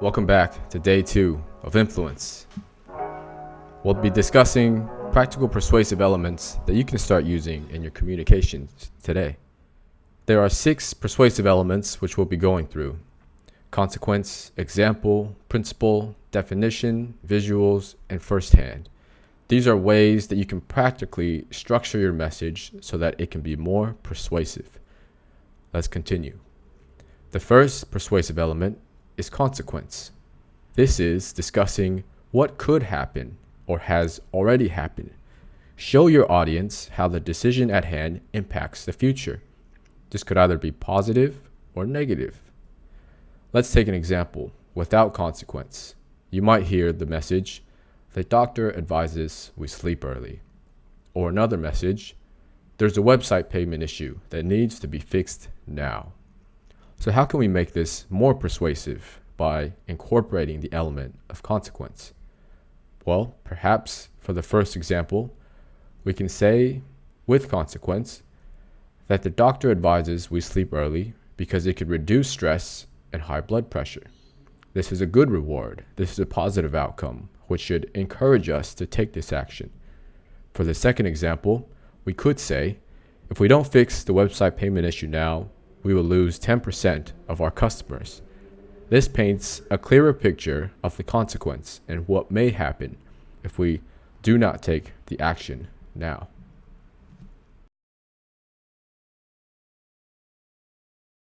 Welcome back to day 2 of Influence. We'll be discussing practical persuasive elements that you can start using in your communications today. There are 6 persuasive elements which we'll be going through: consequence, example, principle, definition, visuals, and firsthand. These are ways that you can practically structure your message so that it can be more persuasive. Let's continue. The first persuasive element is consequence. This is discussing what could happen or has already happened. Show your audience how the decision at hand impacts the future. This could either be positive or negative. Let's take an example without consequence. You might hear the message, "The doctor advises we sleep early." Or another message, "There's a website payment issue that needs to be fixed now." So how can we make this more persuasive by incorporating the element of consequence? Well, perhaps for the first example, we can say with consequence that the doctor advises we sleep early because it could reduce stress and high blood pressure. This is a good reward. This is a positive outcome, which should encourage us to take this action. For the second example, we could say, if we don't fix the website payment issue now, we will lose 10% of our customers. This paints a clearer picture of the consequence and what may happen if we do not take the action now.